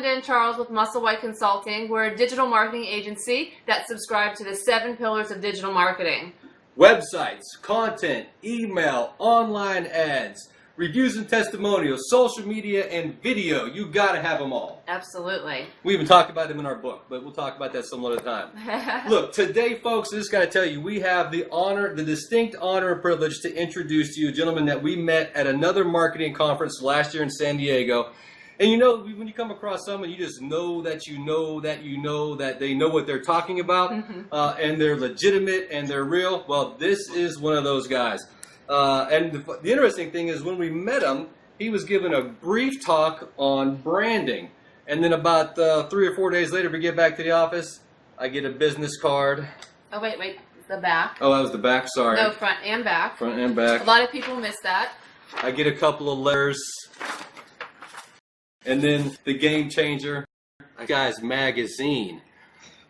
Linda and Charles with Musselwhite Consulting. We're a digital marketing agency that subscribes to the 7 pillars of digital marketing. Websites, content, email, online ads, reviews and testimonials, social media, and video. You got to have them all. Absolutely. We even talked about them in our book, but we'll talk about that some other time. Look, today, folks, I just got to tell you, we have the honor, the distinct honor and privilege to introduce to you a gentleman that we met at another marketing conference last year in San Diego. And you know, when you come across someone, you just know that that they know what they're talking about, and they're legitimate and they're real. Well, this is one of those guys. And the interesting thing is when we met him, he was given a brief talk on branding. And then about 3 or 4 days later, we get back to the office, I get a business card. Oh, wait, the back. Oh, that was the back, sorry. No, front and back. Front and back. A lot of people miss that. I get a couple of letters. And then the game changer, guy's magazine,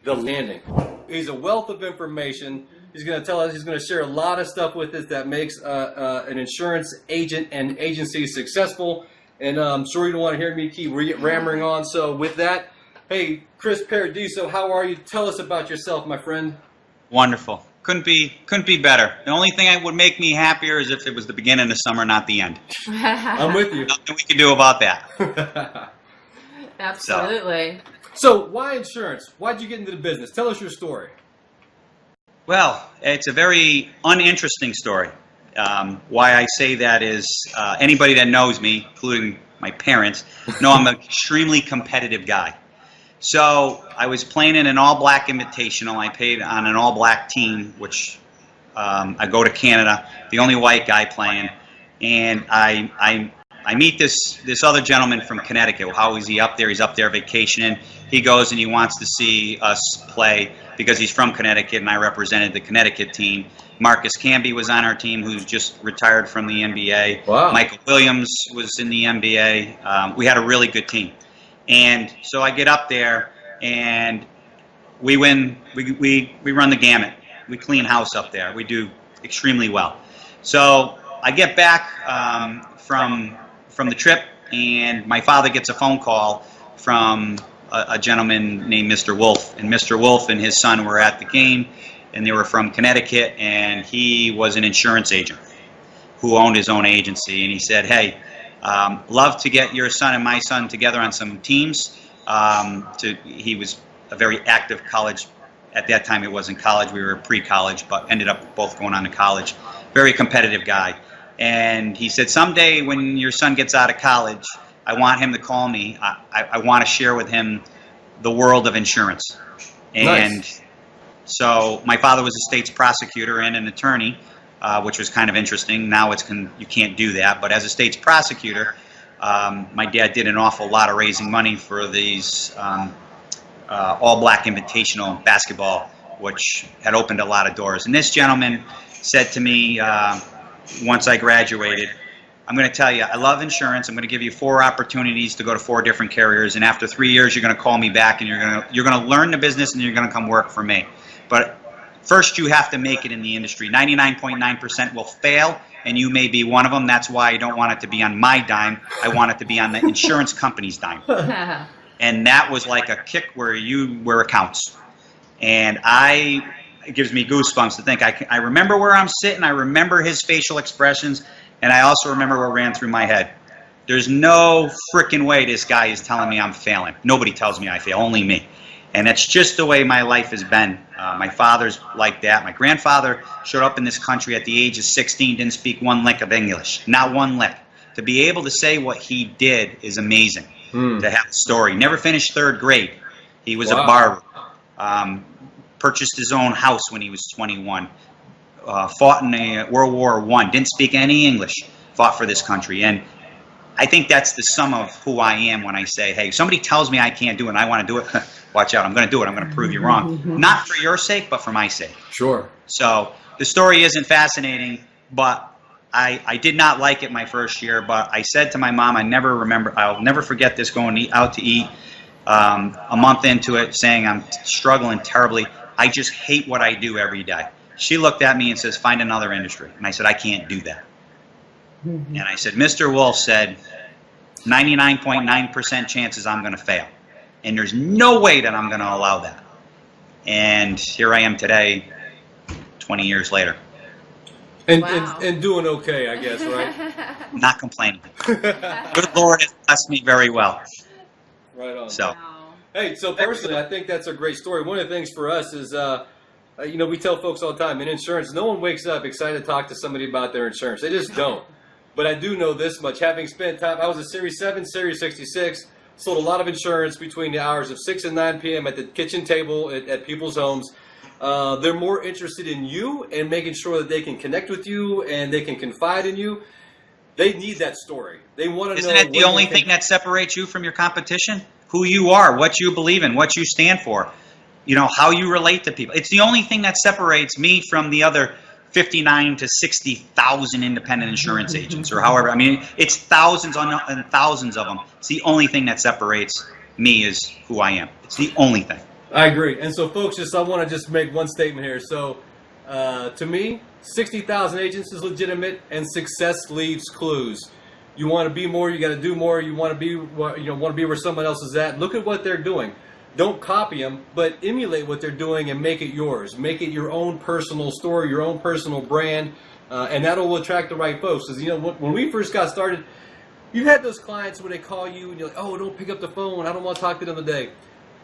The Landing. He's a wealth of information. He's going to tell us, he's going to share a lot of stuff with us that makes an insurance agent and agency successful. And I'm sure you don't want to hear me keep rammering on. So with that, hey, Chris Paradiso, how are you? Tell us about yourself, my friend. Wonderful. Couldn't be better. The only thing that would make me happier is if it was the beginning of summer, not the end. I'm with you. Nothing we can do about that. Absolutely. So why insurance? Why'd you get into the business? Tell us your story. Well, it's a very uninteresting story. Why I say that is anybody that knows me, including my parents, know I'm an extremely competitive guy. So I was playing in an all-black invitational. I played on an all-black team, which I go to Canada, the only white guy playing, and I meet this other gentleman from Connecticut. How is he up there? He's up there vacationing. He goes and he wants to see us play because he's from Connecticut, and I represented the Connecticut team. Marcus Camby was on our team, who's just retired from the NBA. Wow. Michael Williams was in the NBA. We had a really good team. And so I get up there, and we win. We run the gamut. We clean house up there. We do extremely well. So I get back from the trip, and my father gets a phone call from a gentleman named Mr. Wolf. And Mr. Wolf and his son were at the game, and they were from Connecticut, and he was an insurance agent who owned his own agency. And he said, hey, love to get your son and my son together on some teams. He was a very active college. At that time, it wasn't college. We were pre-college, but ended up both going on to college. Very competitive guy. And he said, someday when your son gets out of college, I want him to call me. I want to share with him the world of insurance. And nice. So my father was a state's prosecutor and an attorney, which was kind of interesting. Now you can't do that. But as a state's prosecutor, my dad did an awful lot of raising money for these all-black invitational basketball, which had opened a lot of doors. And this gentleman said to me once I graduated, I'm going to tell you, I love insurance. I'm going to give you 4 opportunities to go to 4 different carriers, and after 3 years, you're going to call me back, and you're going to learn the business, and you're going to come work for me. But first, you have to make it in the industry. 99.9% will fail, and you may be one of them. That's why I don't want it to be on my dime. I want it to be on the insurance company's dime. And that was like a kick where it counts. And it gives me goosebumps to think. I remember where I'm sitting. I remember his facial expressions. And I also remember what ran through my head. There's no freaking way this guy is telling me I'm failing. Nobody tells me I fail, only me. And that's just the way my life has been. My father's like that. My grandfather showed up in this country at the age of 16, didn't speak one lick of English. Not one lick. To be able to say what he did is amazing. To have a story. Never finished 3rd grade. He was a barber. Purchased his own house when he was 21. Fought in World War I. Didn't speak any English. Fought for this country. And I think that's the sum of who I am when I say, hey, if somebody tells me I can't do it and I want to do it, watch out, I'm going to do it. I'm going to prove you wrong. Not for your sake, but for my sake. Sure. So the story isn't fascinating, but I did not like it my first year. But I said to my mom, I'll never forget this, going out to eat a month into it, saying I'm struggling terribly. I just hate what I do every day. She looked at me and says, find another industry. And I said, I can't do that. And I said, Mr. Wolf said, 99.9% chances I'm going to fail. And there's no way that I'm going to allow that. And here I am today, 20 years later. And, Wow. and doing okay, I guess, right? Not complaining. Good Lord has blessed me very well. Right on. So, Wow. Hey, so personally, I think that's a great story. One of the things for us is, we tell folks all the time, in insurance, no one wakes up excited to talk to somebody about their insurance. They just don't. But I do know this much. Having spent time, I was a Series 7, Series 66, sold a lot of insurance between the hours of 6 and 9 p.m. at the kitchen table at people's homes. They're more interested in you and making sure that they can connect with you and they can confide in you. They need that story. They want to know. isn't that the only thing that separates you from your competition? Who you are, what you believe in, what you stand for, how you relate to people. It's the only thing that separates me from the other 59 to 60,000 independent insurance agents, or however. I mean, it's thousands and thousands of them. It's the only thing that separates me is who I am. It's the only thing. I agree. And so, folks, I want to just make one statement here. So, to me, 60,000 agents is legitimate, and success leaves clues. You want to be more, you got to do more. You want to be, where someone else is at. Look at what they're doing. Don't copy them, but emulate what they're doing and make it yours. Make it your own personal story, your own personal brand, and that'll attract the right folks. Because when we first got started, you had those clients where they call you and you're like, "Oh, don't pick up the phone. I don't want to talk to them today."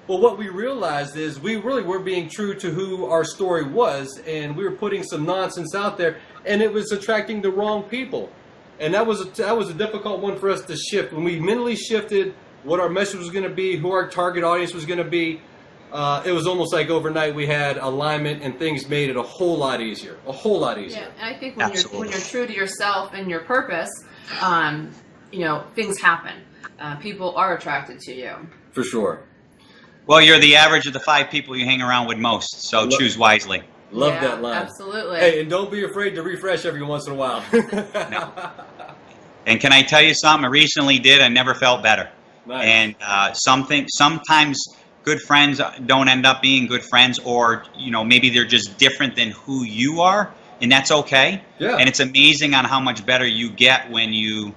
Well, what we realized is we really were being true to who our story was, and we were putting some nonsense out there, and it was attracting the wrong people. And that was a difficult one for us to shift. When we mentally shifted what our message was going to be, who our target audience was going to be, it was almost like overnight we had alignment, and things made it a whole lot easier. A whole lot easier. Yeah, and I think when you're true to yourself and your purpose, things happen. People are attracted to you. For sure. Well, you're the average of the 5 people you hang around with most, so choose wisely. Love Yeah, that line. Absolutely. Hey, and don't be afraid to refresh every once in a while. No. And can I tell you something? I recently did. I never felt better. Nice. And sometimes good friends don't end up being good friends, or maybe they're just different than who you are, and that's okay. Yeah. And it's amazing on how much better you get when you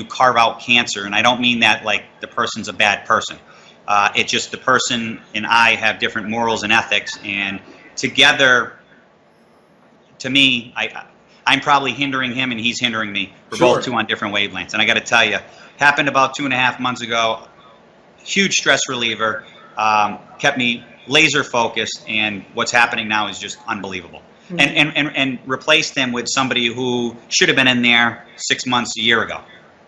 carve out cancer. And I don't mean that like the person's a bad person. It's just the person and I have different morals and ethics, and together, to me, I'm probably hindering him and he's hindering me. We're both two on different wavelengths. And I got to tell you, happened about 2.5 months ago. Huge stress reliever, kept me laser focused, and what's happening now is just unbelievable. Mm-hmm. And replaced them with somebody who should have been in there 6 months, a year ago.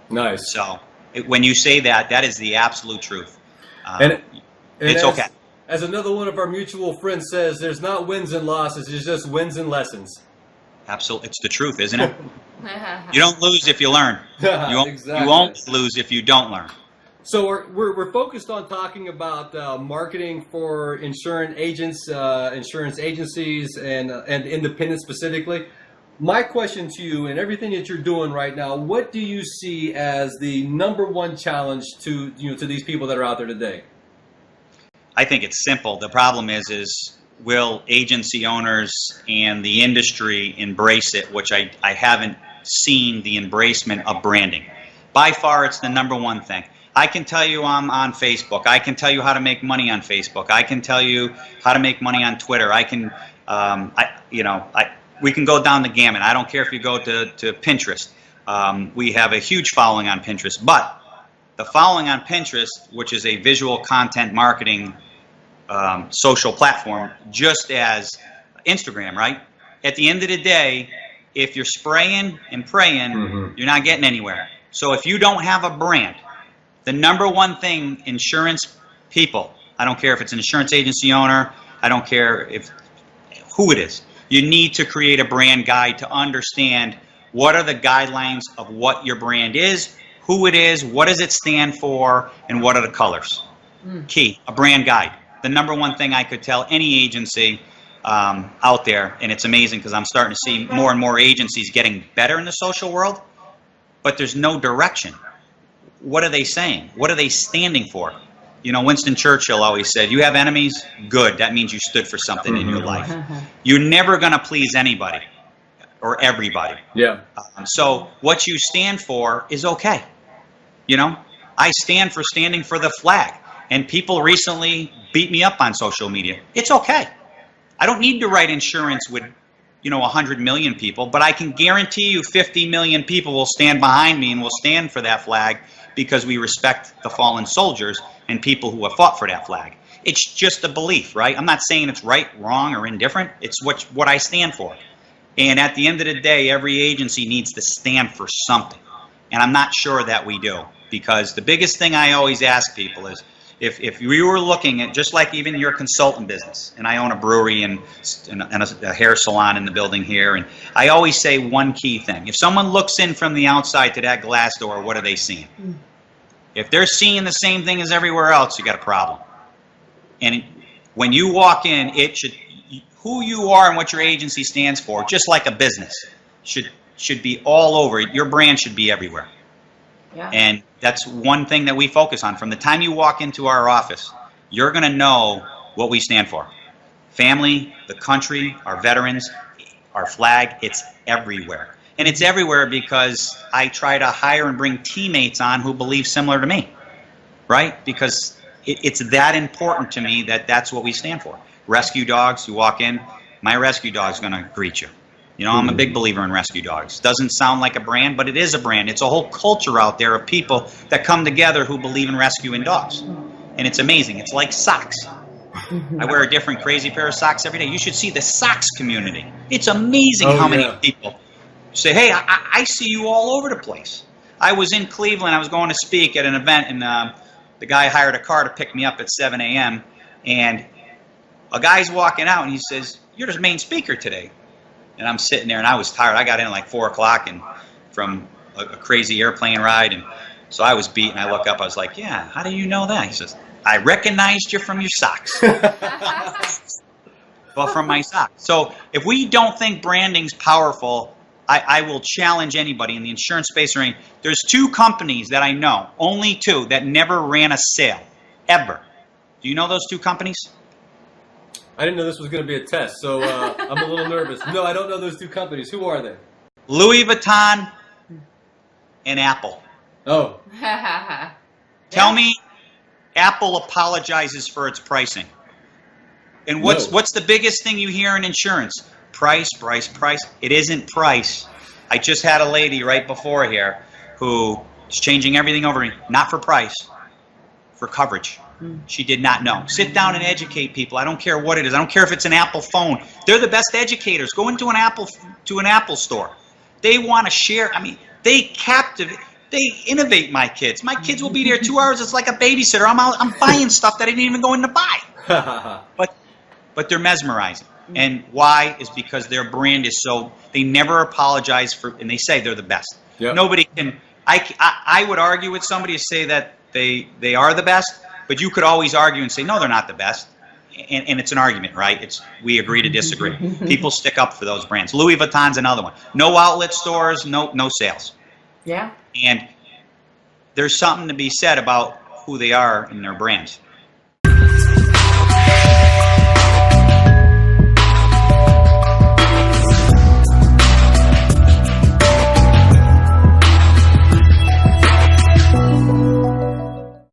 Nice. So when you say that, that is the absolute truth. It's okay. As another one of our mutual friends says, there's not wins and losses, there's just wins and lessons. Absolutely. It's the truth, isn't it? You don't lose if you learn. Exactly. You won't lose if you don't learn. So we're focused on talking about marketing for insurance agents, insurance agencies, and independents specifically. My question to you, and everything that you're doing right now, what do you see as the number one challenge to these people that are out there today? I think it's simple. The problem is will agency owners and the industry embrace it, which I haven't seen the embracement of branding. By far, it's the number one thing. I can tell you I'm on Facebook. I can tell you how to make money on Facebook. I can tell you how to make money on Twitter. I can, we can go down the gamut. I don't care if you go to Pinterest. We have a huge following on Pinterest, but the following on Pinterest, which is a visual content marketing social platform, just as Instagram, right? At the end of the day, if you're spraying and praying, you're not getting anywhere. So if you don't have a brand, the number one thing insurance people, I don't care if it's an insurance agency owner, I don't care who it is, you need to create a brand guide to understand what are the guidelines of what your brand is, who it is, what does it stand for, and what are the colors. Key, a brand guide. The number one thing I could tell any agency out there, and it's amazing because I'm starting to see more and more agencies getting better in the social world, but there's no direction. What are they saying? What are they standing for? Winston Churchill always said, you have enemies? Good. That means you stood for something in your life. You're never going to please anybody or everybody. Yeah. So what you stand for is okay. I stand for standing for the flag. And people recently beat me up on social media. It's okay. I don't need to write insurance with, 100 million people, but I can guarantee you 50 million people will stand behind me and will stand for that flag because we respect the fallen soldiers and people who have fought for that flag. It's just a belief, right? I'm not saying it's right, wrong, or indifferent. It's what I stand for. And at the end of the day, every agency needs to stand for something. And I'm not sure that we do, because the biggest thing I always ask people is, if we were looking at, just like even your consultant business, and I own a brewery and a hair salon in the building here, and I always say one key thing. If someone looks in from the outside to that glass door, what are they seeing? If they're seeing the same thing as everywhere else, you got a problem. And when you walk in, who you are and what your agency stands for, just like a business, should be all over it. Your brand should be everywhere. Yeah. And that's one thing that we focus on. From the time you walk into our office, you're going to know what we stand for. Family, the country, our veterans, our flag, it's everywhere. And it's everywhere because I try to hire and bring teammates on who believe similar to me, right? Because it's that important to me that that's what we stand for. Rescue dogs, you walk in, my rescue dog's going to greet you. I'm a big believer in rescue dogs. Doesn't sound like a brand, but it is a brand. It's a whole culture out there of people that come together who believe in rescuing dogs. And it's amazing. It's like socks. I wear a different crazy pair of socks every day. You should see the socks community. It's amazing how many people say, hey, I see you all over the place. I was in Cleveland. I was going to speak at an event, and the guy hired a car to pick me up at 7 a.m. And a guy's walking out, and he says, you're the main speaker today. And I'm sitting there, and I was tired. I got in at like 4 o'clock and from a crazy airplane ride, and so I was beat. And I look up, I was like, yeah, how do you know that? He says, I recognized you from your socks. Well, from my socks. So if we don't think branding's powerful, I will challenge anybody in the insurance space or anything. There's 2 companies that I know, only 2, that never ran a sale, ever. Do you know those 2 companies? I didn't know this was going to be a test, so I'm a little nervous. No, I don't know those 2 companies. Who are they? Louis Vuitton and Apple. Oh. Tell me Apple apologizes for its pricing. And what's the biggest thing you hear in insurance? Price, price, price. It isn't price. I just had a lady right before here who is changing everything over, not for price, for coverage. She did not know. Sit down and educate people. I don't care what it is. I don't care if it's an Apple phone. They're the best educators. Go into an Apple store. They want to share. I mean, they innovate my kids. My kids will be there 2 hours. It's like a babysitter. I'm buying stuff that I didn't even go in to buy. But they're mesmerizing. And why is because their brand is so, they never apologize for, and they say they're the best. Yep. Nobody can, I would argue with somebody to say that they are the best. But you could always argue and say, no, they're not the best. And it's an argument, right? We agree to disagree. People stick up for those brands. Louis Vuitton's another one. No outlet stores, no sales. Yeah. And there's something to be said about who they are and their brands.